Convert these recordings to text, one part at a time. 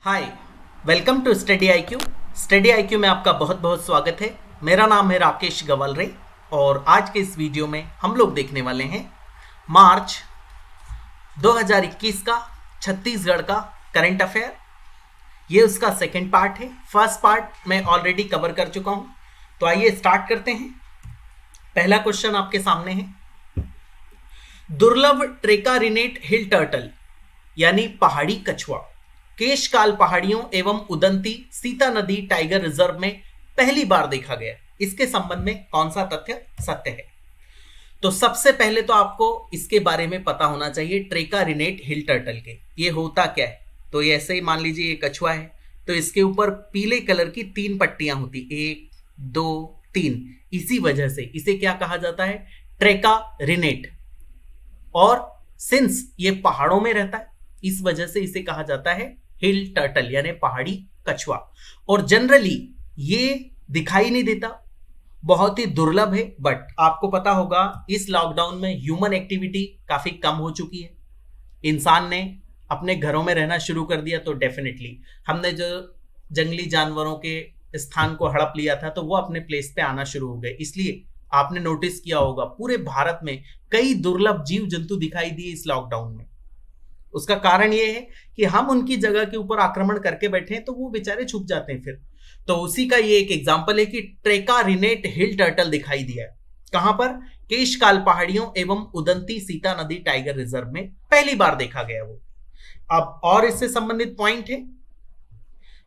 Hi, welcome to study IQ. Study IQ में आपका बहुत बहुत स्वागत है। मेरा नाम है राकेश गवालरे और आज के इस वीडियो में हम लोग देखने वाले हैं मार्च 2021 का छत्तीसगढ़ का करंट अफेयर। ये उसका सेकंड पार्ट है। फर्स्ट पार्ट मैं ऑलरेडी कवर कर चुका हूं, तो आइए स्टार्ट करते हैं। पहला क्वेश्चन आपके सामने है, दुर्लभ ट्रेकारिनेट हिल टर्टल यानी पहाड़ी कछुआ केशकाल पहाड़ियों एवं उदंती सीता नदी टाइगर रिजर्व में पहली बार देखा गया। इसके संबंध में कौन सा तथ्य सत्य है? तो सबसे पहले तो आपको इसके बारे में पता होना चाहिए ट्रेकारिनेट हिल टर्टल के ये होता क्या है। तो ये ऐसे ही मान लीजिए ये कछुआ है, तो इसके ऊपर पीले कलर की 3 पट्टियां होती, 1 2 3। इसी वजह से इसे क्या कहा जाता है? ट्रेकारिनेट। और सिंस ये पहाड़ों में रहता है, इस वजह से इसे कहा जाता है हिल टर्टल यानी पहाड़ी कछुआ। और जनरली ये दिखाई नहीं देता, बहुत ही दुर्लभ है। बट आपको पता होगा इस लॉकडाउन में ह्यूमन एक्टिविटी काफी कम हो चुकी है। इंसान ने अपने घरों में रहना शुरू कर दिया, तो डेफिनेटली हमने जो जंगली जानवरों के स्थान को हड़प लिया था, तो वो अपने प्लेस पे आना शुरू हो गए। इसलिए आपने नोटिस किया होगा पूरे भारत में कई दुर्लभ जीव जंतु दिखाई दिए इस लॉकडाउन में। उसका कारण यह है कि हम उनकी जगह के ऊपर आक्रमण करके बैठे हैं, तो वो बेचारे छुप जाते हैं फिर। तो उसी का ये एक एग्जांपल है कि ट्रेकारिनेट हिल टर्टल दिखाई दिया। कहां पर? केशकाल पहाड़ियों एवं उदंती सीता नदी टाइगर रिजर्व में पहली बार देखा गया वो। अब और इससे संबंधित पॉइंट है,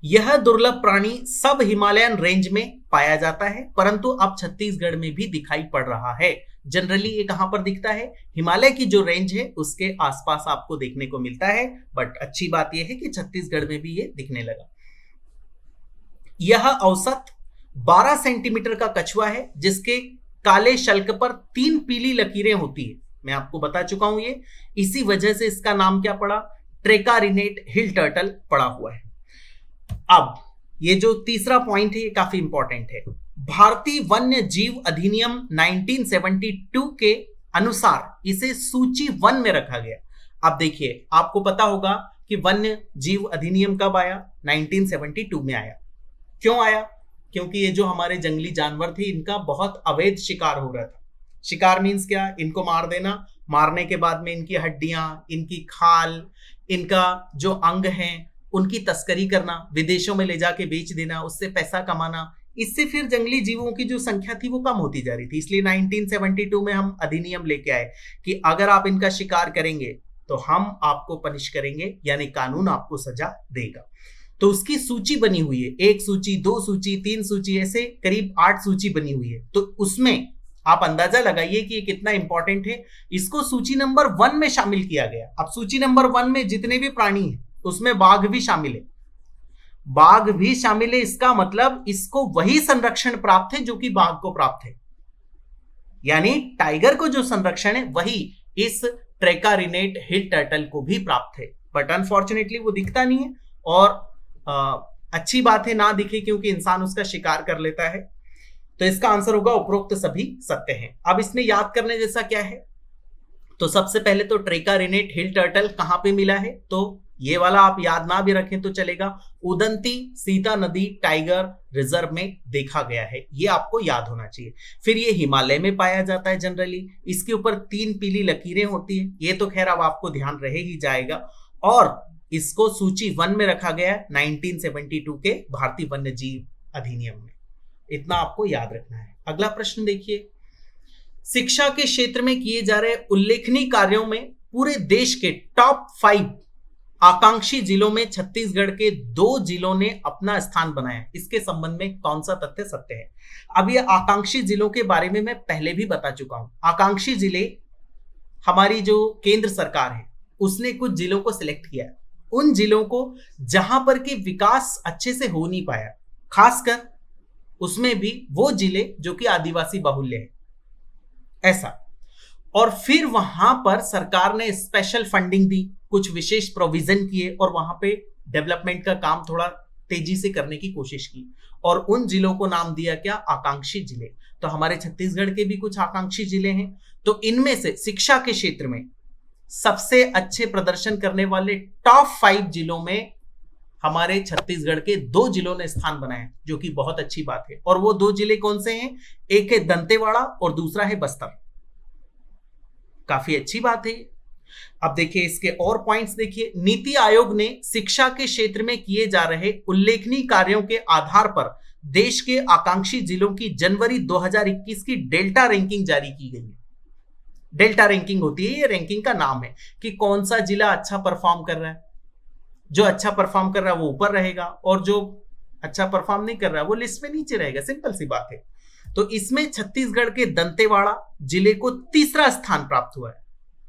यह दुर्लभ प्राणी सब हिमालयन रेंज में पाया जाता है, परंतु अब छत्तीसगढ़ में भी दिखाई पड़ रहा है। जनरली ये कहां पर दिखता है? हिमालय की जो रेंज है उसके आसपास आपको देखने को मिलता है। बट अच्छी बात यह है कि छत्तीसगढ़ में भी ये दिखने लगा। यह औसत 12 सेंटीमीटर का कछुआ है, जिसके काले शल्क पर 3 पीली लकीरें होती है। मैं आपको बता चुका हूं ये, इसी वजह से इसका नाम क्या पड़ा? ट्रेकारिनेट हिल टर्टल पड़ा हुआ है। अब ये जो तीसरा पॉइंट है ये काफी इंपॉर्टेंट है। भारतीय वन्य जीव अधिनियम 1972 के अनुसार इसे सूची 1 में रखा गया। अब देखिए, आपको पता होगा कि वन्य जीव अधिनियम कब आया? 1972 में आया। क्यों आया? क्योंकि ये जो हमारे जंगली जानवर थे, इनका बहुत अवैध शिकार हो रहा था। शिकार मीन्स क्या? इनको मार देना, मारने के बाद में इनकी हड्डियां, इनकी खाल, इनका जो अंग है उनकी तस्करी करना, विदेशों में ले जाके बेच देना, उससे पैसा कमाना। इससे फिर जंगली जीवों की जो संख्या थी वो कम होती जा रही थी। इसलिए 1972 में हम अधिनियम लेके आए कि अगर आप इनका शिकार करेंगे तो हम आपको पनिश करेंगे, यानी कानून आपको सजा देगा। तो उसकी सूची बनी हुई है, 1 सूची, 2 सूची, 3 सूची, ऐसे करीब 8 सूची बनी हुई है। तो उसमें आप अंदाजा लगाइए कि ये कितना इंपॉर्टेंट है। इसको सूची नंबर 1 में शामिल किया गया। अब सूची नंबर 1 में जितने भी प्राणी हैं उसमें बाघ भी शामिल है। बाघ भी शामिल है, इसका मतलब इसको वही संरक्षण प्राप्त है जो कि बाघ को प्राप्त है। यानी टाइगर को जो संरक्षण है वही इस ट्रेकारिनेट हिल टर्टल को भी प्राप्त है। बट अनफॉर्चुनेटली वो दिखता नहीं है, और अच्छी बात है ना दिखे, क्योंकि इंसान उसका शिकार कर लेता है। तो इसका आंसर होगा उपरोक्त सभी सत्य हैं। अब इसमें याद करने जैसा क्या है? तो सबसे पहले तो ट्रेकारिनेट हिल टर्टल कहां पे मिला है? तो ये वाला आप याद ना भी रखें तो चलेगा, उदंती सीता नदी टाइगर रिजर्व में देखा गया है, ये आपको याद होना चाहिए। फिर ये हिमालय में पाया जाता है जनरली, इसके ऊपर 3 पीली लकीरें होती है, ये तो खैर अब आपको ध्यान रहे ही जाएगा। और इसको सूची 1 में रखा गया 1972 के भारतीय वन्य जीव अधिनियम में। इतना आपको याद रखना है। अगला प्रश्न देखिए, शिक्षा के क्षेत्र में किए जा रहे उल्लेखनीय कार्यों में पूरे देश के टॉप 5 आकांक्षी जिलों में छत्तीसगढ़ के 2 जिलों ने अपना स्थान बनाया। इसके संबंध में कौन सा तथ्य सत्य है? अब ये आकांक्षी जिलों के बारे में मैं पहले भी बता चुका हूं। आकांक्षी जिले हमारी जो केंद्र सरकार है उसने कुछ जिलों को सिलेक्ट किया, उन जिलों को जहां पर कि विकास अच्छे से हो नहीं पाया, खासकर उसमें भी वो जिले जो कि आदिवासी बाहुल्य है, ऐसा। और फिर वहां पर सरकार ने स्पेशल फंडिंग दी, कुछ विशेष प्रोविजन किए और वहां पे डेवलपमेंट का काम थोड़ा तेजी से करने की कोशिश की, और उन जिलों को नाम दिया क्या? आकांक्षी जिले। तो हमारे छत्तीसगढ़ के भी कुछ आकांक्षी जिले हैं। तो इनमें से शिक्षा के क्षेत्र में सबसे अच्छे प्रदर्शन करने वाले टॉप 5 जिलों में हमारे छत्तीसगढ़ के 2 जिलों ने स्थान बनाया, जो कि बहुत अच्छी बात है। और वो 2 जिले कौन से हैं? एक है दंतेवाड़ा और दूसरा है बस्तर। काफी अच्छी बात है। अब देखिए इसके और पॉइंट्स देखिए। नीति आयोग ने शिक्षा के क्षेत्र में किए जा रहे उल्लेखनीय कार्यों के आधार पर देश के आकांक्षी जिलों की जनवरी 2021 की डेल्टा रैंकिंग जारी की गई है। डेल्टा रैंकिंग होती है, ये रैंकिंग का नाम है कि कौन सा जिला अच्छा परफॉर्म कर रहा है। जो अच्छा परफॉर्म कर रहा है वो ऊपर रहेगा और जो अच्छा परफॉर्म नहीं कर रहा है वो लिस्ट में नीचे रहेगा। सिंपल सी बात है। तो इसमें छत्तीसगढ़ के दंतेवाड़ा जिले को 3रा स्थान प्राप्त हुआ है।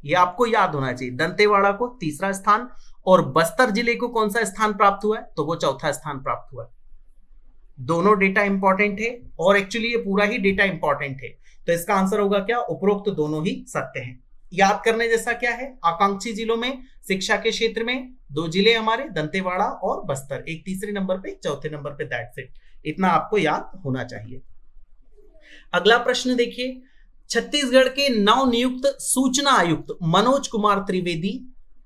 ये आपको याद होना चाहिए, दंतेवाड़ा को 3रा स्थान और बस्तर जिले को कौन सा स्थान प्राप्त हुआ है? तो वो 4था स्थान प्राप्त हुआ है। दोनों डेटा इंपॉर्टेंट है और एक्चुअली ये पूरा ही डेटा इंपॉर्टेंट है। तो इसका आंसर होगा क्या? उपरोक्त दोनों ही सत्य हैं। याद करने जैसा क्या है? आकांक्षी जिलों में शिक्षा के क्षेत्र में 2 जिले हमारे दंतेवाड़ा और बस्तर, एक 3रे नंबर पे, 4थे नंबर पे। That's it. इतना आपको याद होना चाहिए। अगला प्रश्न देखिए। छत्तीसगढ़ के नवनियुक्त सूचना आयुक्त मनोज कुमार त्रिवेदी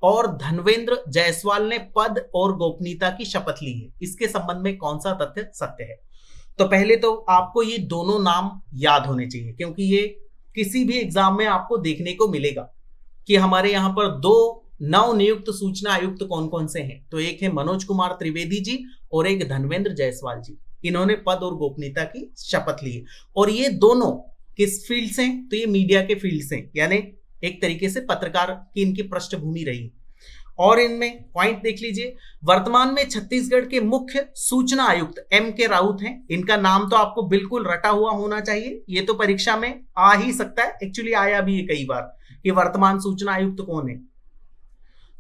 और धनवेंद्र जायसवाल ने पद और गोपनीयता की शपथ ली है। इसके संबंध में कौन सा तथ्य सत्य है? तो पहले तो आपको ये दोनों नाम याद होने चाहिए, क्योंकि ये किसी भी एग्जाम में आपको देखने को मिलेगा कि हमारे यहाँ पर 2 नवनियुक्त सूचना आयुक्त कौन कौन से हैं। तो एक है मनोज कुमार त्रिवेदी जी और एक धनवेंद्र जायसवाल जी। इन्होंने पद और गोपनीयता की शपथ ली है। और ये दोनों किस फील्ड से? तो ये मीडिया के फील्ड से, यानी एक तरीके से पत्रकार की इनकी पृष्ठभूमि रही। और इनमें पॉइंट देख लीजिए। वर्तमान में छत्तीसगढ़ के मुख्य सूचना आयुक्त M.K. राउत हैं। इनका नाम तो आपको बिल्कुल रटा हुआ होना चाहिए, ये तो परीक्षा में आ ही सकता है। एक्चुअली आया भी है कई बार कि वर्तमान सूचना आयुक्त कौन है।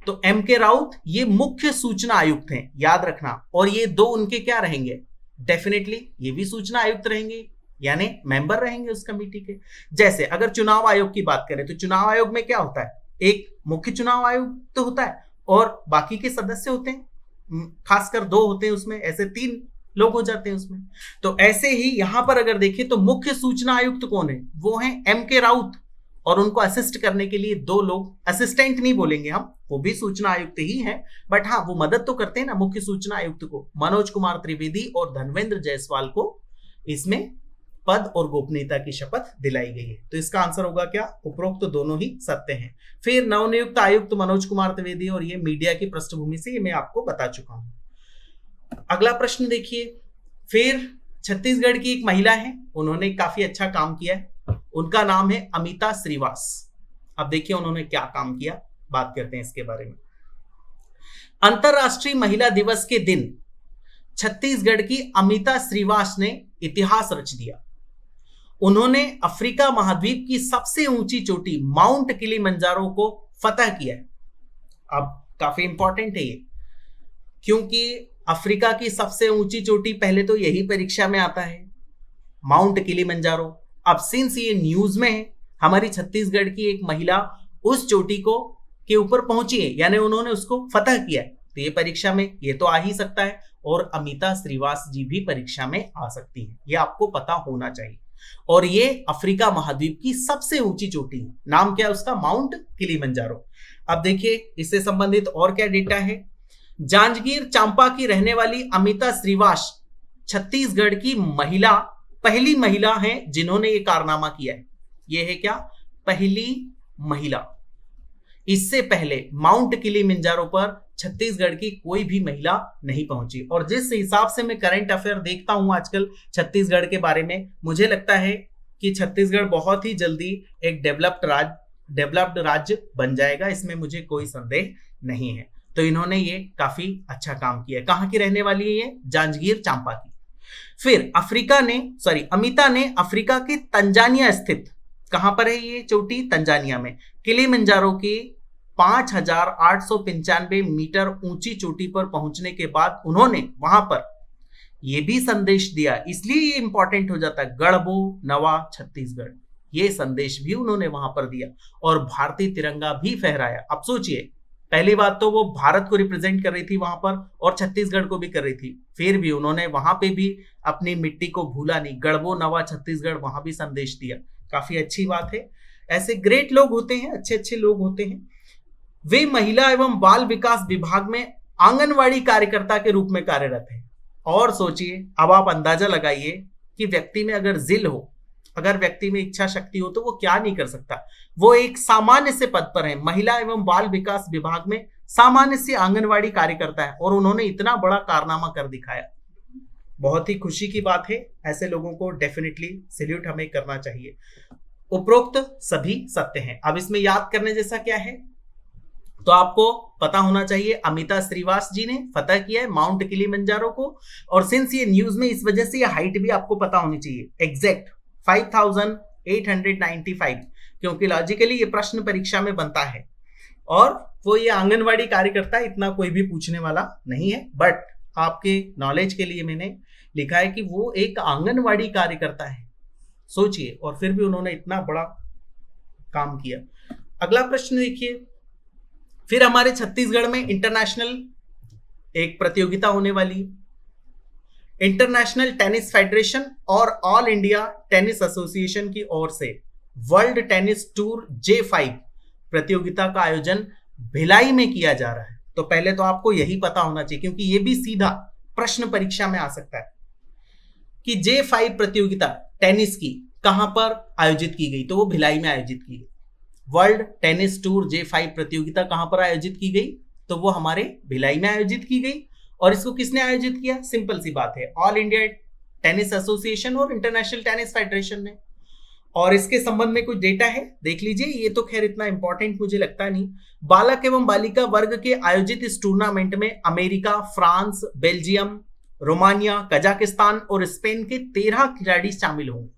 तो M.K. राउत ये मुख्य सूचना आयुक्त हैं, याद रखना। और ये 2 उनके क्या रहेंगे? डेफिनेटली ये भी सूचना आयुक्त रहेंगे, यानी मेंबर रहेंगे उस कमेटी के। जैसे अगर चुनाव आयोग की बात करें तो चुनाव आयोग में क्या होता है? एक मुख्य चुनाव आयोग तो होता है और बाकी के सदस्य होते हैं, खासकर 2 होते हैं उसमें, ऐसे 3 लोग हो जाते हैं उसमें। तो ऐसे ही यहां पर अगर देखें तो मुख्य सूचना आयुक्त कौन है? वो है M.K. राउत। और उनको असिस्ट करने के लिए 2 लोग, असिस्टेंट नहीं बोलेंगे हम, वो भी सूचना आयुक्त ही है, बट हाँ वो मदद तो करते हैं ना मुख्य सूचना आयुक्त को। मनोज कुमार त्रिवेदी और धनवेंद्र जायसवाल को इसमें पद और गोपनीयता की शपथ दिलाई गई है। तो इसका आंसर होगा क्या? उपरोक्त तो दोनों ही सत्य हैं। फिर नवनियुक्त आयुक्त मनोज कुमार त्रिवेदी और ये मीडिया की पृष्ठभूमि से, ये मैं आपको बता चुका हूं। अगला प्रश्न देखिए। फिर छत्तीसगढ़ की एक महिला है, उन्होंने काफी अच्छा काम किया है। उनका नाम है अमिता श्रीवास। अब देखिए उन्होंने क्या काम किया, बात करते हैं इसके बारे में। अंतरराष्ट्रीय महिला दिवस के दिन छत्तीसगढ़ की अमिता श्रीवास ने इतिहास रच दिया। उन्होंने अफ्रीका महाद्वीप की सबसे ऊंची चोटी माउंट किलिमंजारो को फतह किया है। अब काफी इंपॉर्टेंट है ये, क्योंकि अफ्रीका की सबसे ऊंची चोटी पहले तो यही परीक्षा में आता है, माउंट किलिमंजारो। अब सिंस ये न्यूज में है, हमारी छत्तीसगढ़ की एक महिला उस चोटी को के ऊपर पहुंची है, यानी उन्होंने उसको फतह किया है, तो ये परीक्षा में ये तो आ ही सकता है। और अमिता श्रीवास जी भी परीक्षा में आ सकती है, ये आपको पता होना चाहिए। और ये अफ्रीका महाद्वीप की सबसे ऊंची चोटी है, नाम क्या है उसका? Mount Kilimanjaro. अब देखिए इससे संबंधित और क्या डेटा है। जांजगीर चांपा की रहने वाली अमिता श्रीवास छत्तीसगढ़ की पहली महिला है जिन्होंने ये कारनामा किया है। ये है क्या? पहली महिला। इससे पहले माउंट किलिमंजारो पर छत्तीसगढ़ की कोई भी महिला नहीं पहुंची। और जिस हिसाब से मैं करंट अफेयर देखता हूं आजकल छत्तीसगढ़ के बारे में, मुझे लगता है कि छत्तीसगढ़ बहुत ही जल्दी एक डेवलप्ड राज्य बन जाएगा, इसमें मुझे कोई संदेह नहीं है। तो इन्होंने ये काफी अच्छा काम किया है। कहां की रहने वाली है ये? जांजगीर चांपा की। फिर अमिता ने अफ्रीका के तंजानिया स्थित, कहां पर है ये चोटी? तंजानिया में। किलिमंजारो की 5,895 मीटर ऊंची चोटी पर पहुंचने के बाद उन्होंने वहां पर यह भी संदेश दिया, इसलिए ये इंपॉर्टेंट हो जाता है, गढ़बो नवा छत्तीसगढ़। ये संदेश भी उन्होंने वहां पर दिया और भारतीय तिरंगा भी फहराया। अब सोचिए, पहली बात तो वो भारत को रिप्रेजेंट कर रही थी वहां पर और छत्तीसगढ़ को भी कर रही थी, फिर भी उन्होंने वहां पे भी अपनी मिट्टी को भूला नहीं, गढ़बो नवा छत्तीसगढ़, वहां भी संदेश दिया। काफी अच्छी बात है। ऐसे ग्रेट लोग होते हैं, अच्छे अच्छे लोग होते हैं। वे महिला एवं बाल विकास विभाग में आंगनवाड़ी कार्यकर्ता के रूप में कार्यरत है। और सोचिए, अब आप अंदाजा लगाइए कि व्यक्ति में अगर जिल हो, अगर व्यक्ति में इच्छा शक्ति हो, तो वो क्या नहीं कर सकता। वो एक सामान्य से पद पर है, महिला एवं बाल विकास विभाग में सामान्य से आंगनवाड़ी कार्यकर्ता है, और उन्होंने इतना बड़ा कारनामा कर दिखाया। बहुत ही खुशी की बात है, ऐसे लोगों को डेफिनेटली सैल्यूट हमें करना चाहिए। उपरोक्त सभी सत्य हैं। अब इसमें याद करने जैसा क्या है, तो आपको पता होना चाहिए अमिता श्रीवास जी ने फतह किया है माउंट किलिमंजारो को, और सिंस ये न्यूज में, इस वजह से ये हाइट भी आपको पता होनी चाहिए, एग्जैक्ट 5895, क्योंकि लॉजिकली ये प्रश्न परीक्षा में बनता है। और वो ये आंगनवाड़ी कार्यकर्ता, इतना कोई भी पूछने वाला नहीं है, बट आपके नॉलेज के लिए मैंने लिखा है कि वो एक आंगनवाड़ी कार्यकर्ता है। सोचिए, और फिर भी उन्होंने इतना बड़ा काम किया। अगला प्रश्न देखिए, फिर हमारे छत्तीसगढ़ में इंटरनेशनल एक प्रतियोगिता होने वाली है। इंटरनेशनल टेनिस फेडरेशन और ऑल इंडिया टेनिस एसोसिएशन की ओर से वर्ल्ड टेनिस टूर J5 प्रतियोगिता का आयोजन भिलाई में किया जा रहा है। तो पहले तो आपको यही पता होना चाहिए, क्योंकि यह भी सीधा प्रश्न परीक्षा में आ सकता है कि J5 प्रतियोगिता टेनिस की कहां पर आयोजित की गई, तो वो भिलाई में आयोजित की गई। वर्ल्ड टेनिस टूर J5 प्रतियोगिता कहां पर आयोजित की गई, तो वो हमारे भिलाई में आयोजित की गई। और इसको किसने आयोजित किया, सिंपल सी बात है, ऑल इंडिया टेनिस एसोसिएशन और इंटरनेशनल टेनिस फेडरेशन ने। और इसके संबंध में कुछ डेटा है, देख लीजिए। ये तो खैर इतना इंपॉर्टेंट मुझे लगता नहीं। बालक एवं बालिका वर्ग के आयोजित इस टूर्नामेंट में America, France, Belgium, Romania, Kazakhstan और स्पेन के 13 खिलाड़ी शामिल होंगे।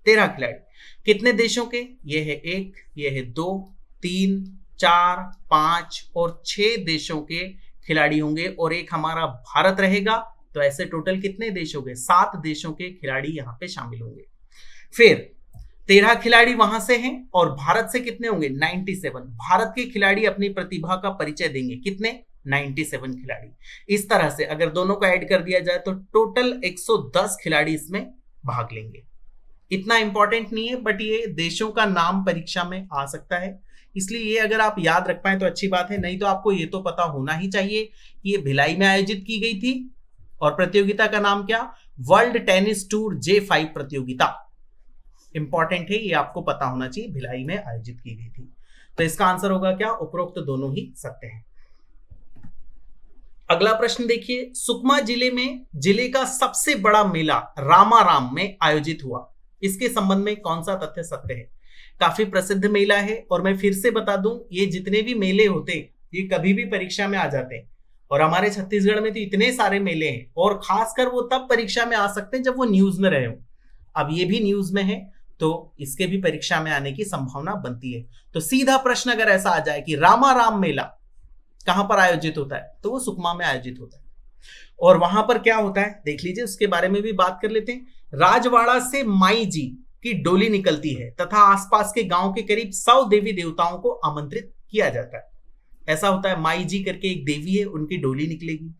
13 खिलाड़ी कितने देशों के, ये है 1, ये है 2, 3, 4, 5 और 6 देशों के खिलाड़ी होंगे, और एक हमारा भारत रहेगा। तो ऐसे टोटल कितने देश हो गए, 7 देशों के खिलाड़ी यहाँ पे शामिल होंगे। फिर 13 खिलाड़ी वहां से हैं, और भारत से कितने होंगे, 97। भारत के खिलाड़ी अपनी प्रतिभा का परिचय देंगे, कितने, 97 खिलाड़ी। इस तरह से अगर दोनों को ऐड कर दिया जाए तो टोटल 110 खिलाड़ी इसमें भाग लेंगे। इतना इंपॉर्टेंट नहीं है, बट ये देशों का नाम परीक्षा में आ सकता है, इसलिए ये अगर आप याद रख पाए तो अच्छी बात है। नहीं तो आपको ये तो पता होना ही चाहिए कि ये भिलाई में आयोजित की गई थी, और प्रतियोगिता का नाम क्या, वर्ल्ड टेनिस टूर J5 प्रतियोगिता। इंपॉर्टेंट है, ये आपको पता होना चाहिए, भिलाई में आयोजित की गई थी। तो इसका आंसर होगा क्या, उपरोक्त दोनों ही सत्य हैं। अगला प्रश्न देखिए, सुकमा जिले में जिले का सबसे बड़ा मेला रामाराम में आयोजित हुआ, इसके संबंध में कौन सा तथ्य सत्य है। काफी प्रसिद्ध मेला है, और मैं फिर से बता दूं, ये जितने भी मेले होते हैं ये कभी भी परीक्षा में आ जाते हैं, और हमारे छत्तीसगढ़ में तो इतने सारे मेले हैं, और खासकर वो तब परीक्षा में आ सकते हैं जब वो न्यूज में रहे हो। अब ये भी न्यूज में है, तो इसके भी परीक्षा में आने की संभावना बनती है। तो सीधा प्रश्न अगर ऐसा आ जाए कि रामाराम मेला कहां पर आयोजित होता है, तो वो सुकमा में आयोजित होता है। और वहां पर क्या होता है देख लीजिए, उसके बारे में भी बात कर लेते हैं। राजवाड़ा से माई जी की डोली निकलती है तथा आसपास के गांव के करीब 100 देवी देवताओं को आमंत्रित किया जाता है। ऐसा होता है, माई जी करके एक देवी है, उनकी डोली निकलेगी,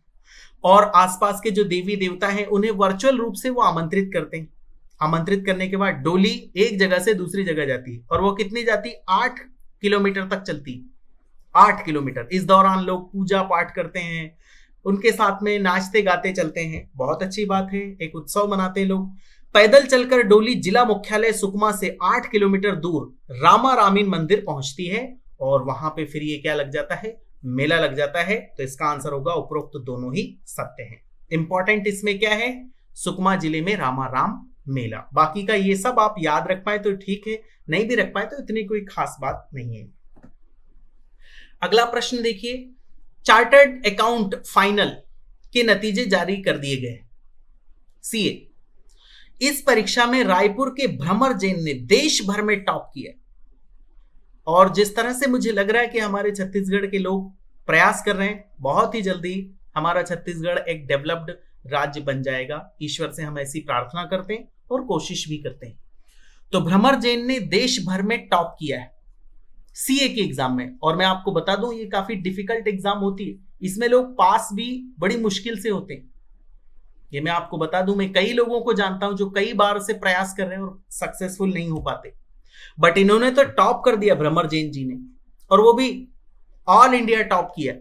और आसपास के जो देवी देवता हैं उन्हें वर्चुअल रूप से वो आमंत्रित करते हैं। आमंत्रित करने के बाद डोली एक जगह से दूसरी जगह जाती है, और वो कितनी जाती, 8 किलोमीटर तक चलती, 8 किलोमीटर। इस दौरान लोग पूजा पाठ करते हैं, उनके साथ में नाचते गाते चलते हैं। बहुत अच्छी बात है, एक उत्सव मनाते हैं लोग। पैदल चलकर डोली जिला मुख्यालय सुकमा से 8 किलोमीटर दूर रामा रामीन मंदिर पहुंचती है, और वहां पे फिर ये क्या लग जाता है, मेला लग जाता है। तो इसका आंसर होगा उपरोक्त दोनों ही सत्य हैं। इंपॉर्टेंट इसमें क्या है, सुकमा जिले में रामाराम मेला। बाकी का ये सब आप याद रख पाए तो ठीक है, नहीं भी रख पाए तो इतनी कोई खास बात नहीं है। अगला प्रश्न देखिए, चार्टर्ड अकाउंट फाइनल के नतीजे जारी कर दिए गए। सीए, इस परीक्षा में रायपुर के भ्रमर जैन ने देश भर में टॉप किया, और जिस तरह से मुझे लग रहा है कि हमारे छत्तीसगढ़ के लोग प्रयास कर रहे हैं, बहुत ही जल्दी हमारा छत्तीसगढ़ एक डेवलप्ड राज्य बन जाएगा। ईश्वर से हम ऐसी प्रार्थना करते हैं और कोशिश भी करते हैं। तो भ्रमर जैन ने देश भर में टॉप किया है सीए के एग्जाम में, और मैं आपको बता दूं ये काफी डिफिकल्ट एग्जाम होती है, इसमें लोग पास भी बड़ी मुश्किल से होते हैं। ये मैं आपको बता दूं, मैं कई लोगों को जानता हूं जो कई बार से प्रयास कर रहे हैं और सक्सेसफुल नहीं हो पाते, बट इन्होंने तो टॉप कर दिया भ्रमर जैन जी ने, और वो भी ऑल इंडिया टॉप किया।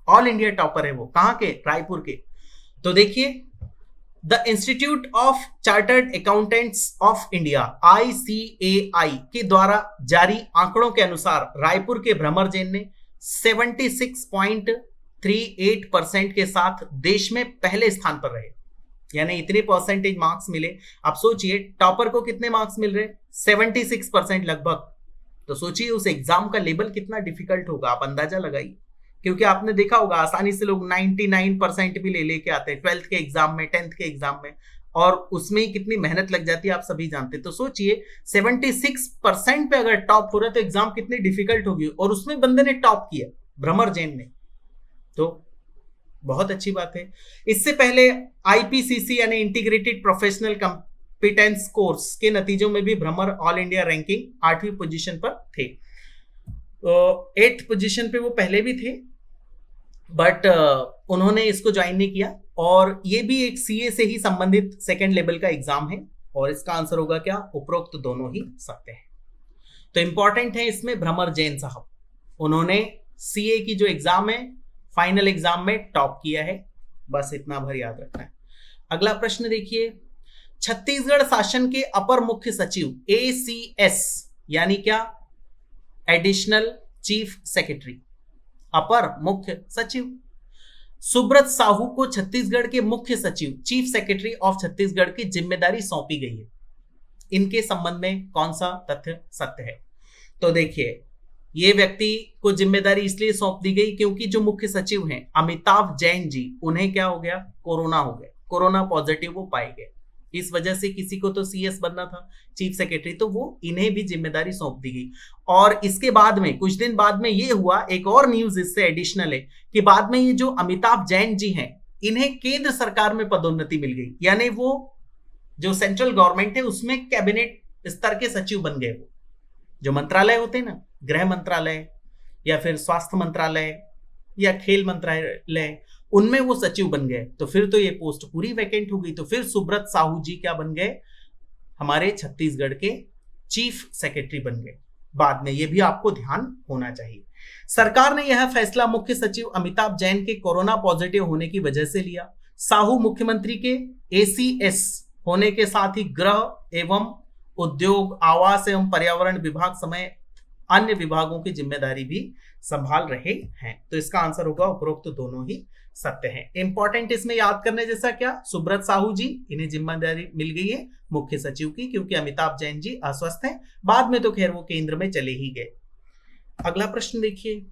ऑल इंडिया टॉपर है वो। कहां के? रायपुर के। तो देखिए, the institute of chartered accountants of India ICAI के द्वारा जारी आंकड़ों के अनुसार रायपुर के भ्रमर जैन ने 76.38% के साथ देश में पहले स्थान पर रहे, यानी इतने परसेंटेज मार्क्स मिले। आप सोचिए टॉपर को कितने मार्क्स मिल रहे? 76% लगभग। तो सोचिए उस एग्जाम का लेवल कितना डिफिकल्ट होगा, आप अंदाजा लगाइए। क्योंकि आपने देखा होगा आसानी से लोग 99% भी ले लेके आते हैं 12th के एग्जाम में, 10th के एग्जाम में, और उसमें ही कितनी मेहनत लग जाती है आप सभी जानते हैं। तो सोचिए 76% पे अगर टॉप हो रहा है तो एग्जाम कितनी डिफिकल्ट होगी, और उसमें बंदे ने टॉप किया, भ्रमर जैन ने, तो बहुत अच्छी बात है। इससे पहले IPCC यानी इंटीग्रेटेड प्रोफेशनल कंपिटेंस कोर्स के नतीजों में भी भ्रमर ऑल इंडिया रैंकिंग 8वीं पोजीशन पर थे। 8th पोजीशन पे वो पहले भी थे, बट उन्होंने इसको ज्वाइन नहीं किया। और ये भी एक CA से ही संबंधित सेकेंड लेवल का एग्जाम है, और इसका आंसर होगा क्या? उपरोक्त दोनों ही सत्य है। तो इंपॉर्टेंट है इसमें भ्रमर जैन साहब, उन्होंने CA की जो एग्जाम है फाइनल एग्जाम में टॉप किया है, बस इतना भर याद रखना है। अगला प्रश्न देखिए, छत्तीसगढ़ शासन के अपर मुख्य सचिव ACS यानी क्या? एडिशनल चीफ सेक्रेटरी, अपर मुख्य सचिव सुब्रत साहू को छत्तीसगढ़ के मुख्य सचिव, चीफ सेक्रेटरी ऑफ छत्तीसगढ़ की जिम्मेदारी सौंपी गई है। इनके संबंध में कौन सा तथ्य सत्य है? तो देखिए, ये व्यक्ति को जिम्मेदारी इसलिए सौंप दी गई क्योंकि जो मुख्य सचिव हैं अमिताभ जैन जी, उन्हें क्या हो गया? कोरोना हो गया, कोरोना पॉजिटिव वो पाए गए। इस वजह से किसी को तो CS बनना था, चीफ सेक्रेटरी, तो वो इन्हें भी जिम्मेदारी सौंप दी गई। और इसके बाद में कुछ दिन बाद में ये हुआ, एक और न्यूज इससे एडिशनल है कि बाद में ये जो अमिताभ जैन जी हैं, इन्हें केंद्र सरकार में पदोन्नति मिल गई, यानी वो जो सेंट्रल गवर्नमेंट है उसमें कैबिनेट स्तर के सचिव बन गए। वो जो मंत्रालय होते हैं ना, गृह मंत्रालय या फिर स्वास्थ्य मंत्रालय या खेल मंत्रालय, उनमें वो सचिव बन गए। तो फिर तो ये पोस्ट पूरी वैकेंट हो गई। तो फिर सुब्रत साहू जी क्या बन गए? हमारे छत्तीसगढ़ के चीफ सेक्रेटरी बन गए बाद में। ये भी आपको ध्यान होना चाहिए। सरकार ने यह फैसला मुख्य सचिव अमिताभ जैन के कोरोना पॉजिटिव होने की वजह से लिया। साहू मुख्यमंत्री के ACS होने के साथ ही गृह एवं उद्योग, आवास एवं पर्यावरण विभाग समेत अन्य विभागों की जिम्मेदारी भी संभाल रहे हैं। तो इसका आंसर होगा उपरोक्त दोनों ही सत्य है। इंपॉर्टेंट इसमें याद करने जैसा क्या? सुब्रत साहू जी, इन्हें जिम्मेदारी मिल गई है मुख्य सचिव की, क्योंकि अमिताभ जैन जी अस्वस्थ हैं। बाद में तो खैर वो केंद्र में चले ही गए। अगला प्रश्न देखिए,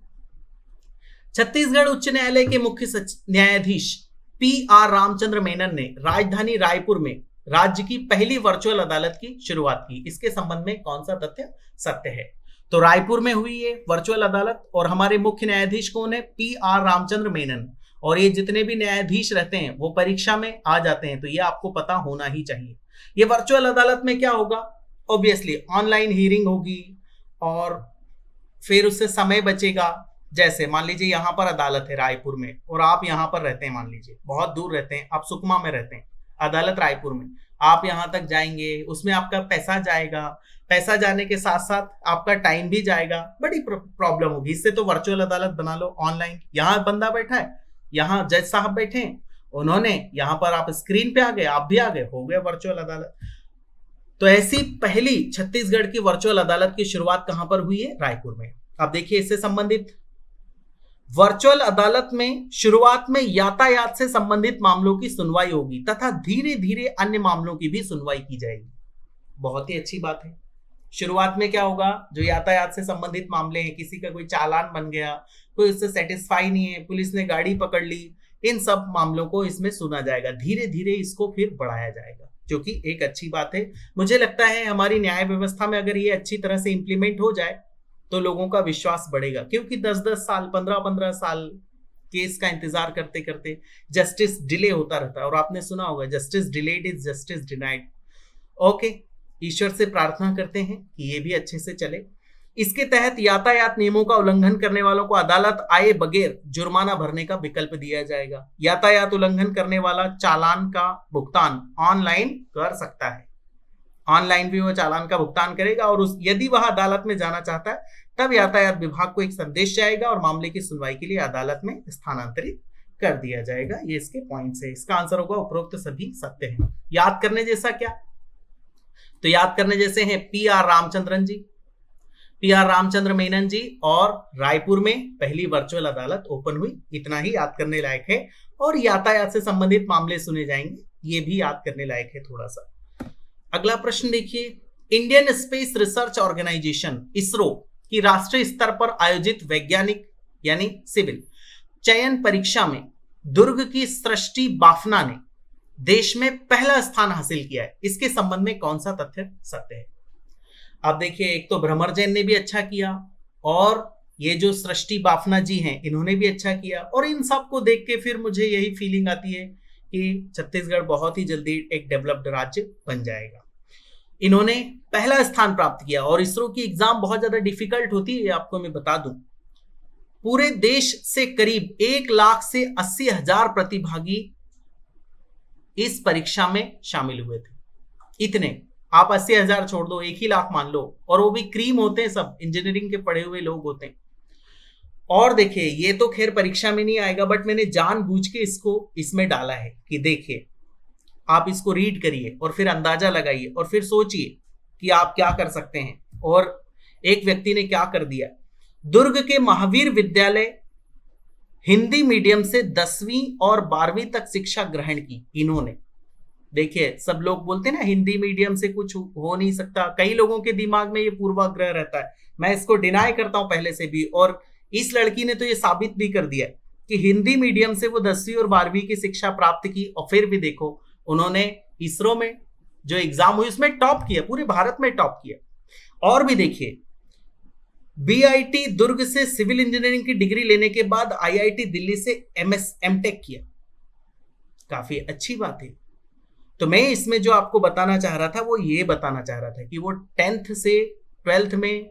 छत्तीसगढ़ उच्च न्यायालय के मुख्य न्यायाधीश PR रामचंद्र मेनन ने राजधानी रायपुर में राज्य की पहली वर्चुअल अदालत की शुरुआत की। इसके संबंध में कौन सा तथ्य सत्य है? तो रायपुर में हुई ये वर्चुअल अदालत, और हमारे मुख्य न्यायाधीश कौन है? PR रामचंद्र मेनन। और ये जितने भी न्यायाधीश रहते हैं वो परीक्षा में आ जाते हैं, तो ये आपको पता होना ही चाहिए। ये वर्चुअल अदालत में क्या होगा? ऑब्वियसली ऑनलाइन हियरिंग होगी, और फिर उससे समय बचेगा। जैसे मान लीजिए यहाँ पर अदालत है रायपुर में, और आप यहाँ पर रहते हैं, मान लीजिए बहुत दूर रहते हैं, आप सुकमा में रहते हैं, अदालत रायपुर में, आप यहाँ तक जाएंगे, उसमें आपका पैसा जाएगा, पैसा जाने के साथ साथ आपका टाइम भी जाएगा, बड़ी प्रॉब्लम होगी। इससे तो वर्चुअल अदालत बना लो ऑनलाइन। यहाँ बंदा बैठा है, यहाँ जज साहब बैठे हैं, उन्होंने यहाँ पर, आप स्क्रीन पे आ गए, आप भी आ गए, हो गया वर्चुअल अदालत। तो ऐसी पहली छत्तीसगढ़ की वर्चुअल अदालत की शुरुआत कहां पर हुई है? रायपुर में। अब देखिए, इससे संबंधित वर्चुअल अदालत में शुरुआत में यातायात से संबंधित मामलों की सुनवाई होगी तथा धीरे धीरे अन्य मामलों की भी सुनवाई की जाएगी। बहुत ही अच्छी बात है। शुरुआत में क्या होगा? जो यातायात से संबंधित मामले हैं, किसी का कोई चालान बन गया, कोई उससे सेटिस्फाई नहीं है, पुलिस ने गाड़ी पकड़ ली, इन सब मामलों को इसमें सुना जाएगा। धीरे धीरे इसको फिर बढ़ाया जाएगा, जो कि एक अच्छी बात है। मुझे लगता है हमारी न्याय व्यवस्था में अगर ये अच्छी तरह से इंप्लीमेंट हो जाए तो लोगों का विश्वास बढ़ेगा, क्योंकि 10-10 साल, 15-15 साल केस का इंतजार करते करते जस्टिस डिले होता रहता है। और आपने सुना होगा, justice delayed is justice denied. Okay, ईश्वर से प्रार्थना करते हैं कि ये भी अच्छे से चले। इसके तहत यातायात नियमों का उल्लंघन करने वालों को अदालत आए बगैर जुर्माना भरने का विकल्प दिया जाएगा। यातायात उल्लंघन करने वाला चालान का भुगतान ऑनलाइन कर सकता है, ऑनलाइन भी वो चालान का भुगतान करेगा, और यदि वह अदालत में जाना चाहता है तब यातायात विभाग को एक संदेश जाएगा और मामले की सुनवाई के लिए अदालत में स्थानांतरित कर दिया जाएगा। ये इसके पॉइंट्स है। इसका आंसर होगा उपरोक्त सभी सत्य हैं। याद करने जैसा क्या? तो याद करने जैसे हैं पी.आर. रामचंद्रन जी, पी.आर. रामचंद्र मेनन जी, और रायपुर में पहली वर्चुअल अदालत ओपन हुई। इतना ही याद करने लायक है। और यातायात से संबंधित मामले सुने जाएंगे, ये भी याद करने लायक है थोड़ा सा। अगला प्रश्न देखिए, Indian space research organisation ISRO की राष्ट्रीय स्तर पर आयोजित वैज्ञानिक यानी सिविल चयन परीक्षा में दुर्ग की सृष्टि बाफना ने देश में पहला स्थान हासिल किया है। इसके संबंध में कौन सा तथ्य सत्य है? आप देखिए, एक तो भ्रमर जैन ने भी अच्छा किया और ये जो सृष्टि बाफना जी हैं इन्होंने भी अच्छा किया, और इन सब को देख के फिर मुझे यही फीलिंग आती है कि छत्तीसगढ़ बहुत ही जल्दी एक डेवलप्ड राज्य बन जाएगा। इन्होंने पहला स्थान प्राप्त किया और इसरो की एग्जाम बहुत ज्यादा डिफिकल्ट होती है, आपको मैं बता दूं। पूरे देश से करीब 1 लाख से 80,000 प्रतिभागी इस परीक्षा में शामिल हुए थे। इतने, आप 80,000 छोड़ दो, 1 ही लाख मान लो, और वो भी क्रीम होते हैं, सब इंजीनियरिंग के पढ़े हुए लोग होते हैं। और देखिए, ये तो खैर परीक्षा में नहीं आएगा, बट मैंने जानबूझ के इसको इसमें डाला है कि देखिए, आप इसको रीड करिए और फिर अंदाजा लगाइए और फिर सोचिए कि आप क्या कर सकते हैं। और एक व्यक्ति ने क्या कर दिया, दुर्ग के महावीर विद्यालय हिंदी मीडियम से 10वीं और 12वीं तक शिक्षा ग्रहण की इन्होंने। देखिए, सब लोग बोलते हैं ना हिंदी मीडियम से कुछ हो नहीं सकता, कई लोगों के दिमाग में ये पूर्वाग्रह रहता है। मैं इसको डिनाई करता हूं पहले से भी, और इस लड़की ने तो ये साबित भी कर दिया कि हिंदी मीडियम से वो 10वीं और 12वीं की शिक्षा प्राप्त की, और फिर भी देखो उन्होंने इसरो में जो एग्जाम हुई उसमें टॉप किया, पूरे भारत में टॉप किया। और भी देखिए, बीआईटी दुर्ग से सिविल इंजीनियरिंग की डिग्री लेने के बाद आईआईटी दिल्ली से एमटेक किया, काफी अच्छी बात है। तो मैं इसमें जो आपको बताना चाह रहा था वो ये बताना चाह रहा था कि वो 10th से 12th में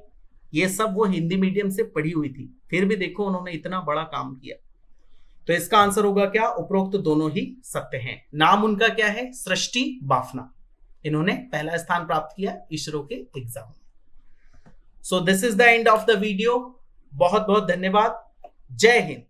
ये सब वो हिंदी मीडियम से पढ़ी हुई थी, फिर भी देखो उन्होंने इतना बड़ा काम किया। तो इसका आंसर होगा क्या? उपरोक्त दोनों ही सत्य हैं। नाम उनका क्या है? सृष्टि बाफना। इन्होंने पहला स्थान प्राप्त किया इसरो के एग्जाम में। So this is the end of the video. बहुत बहुत धन्यवाद। जय हिंद।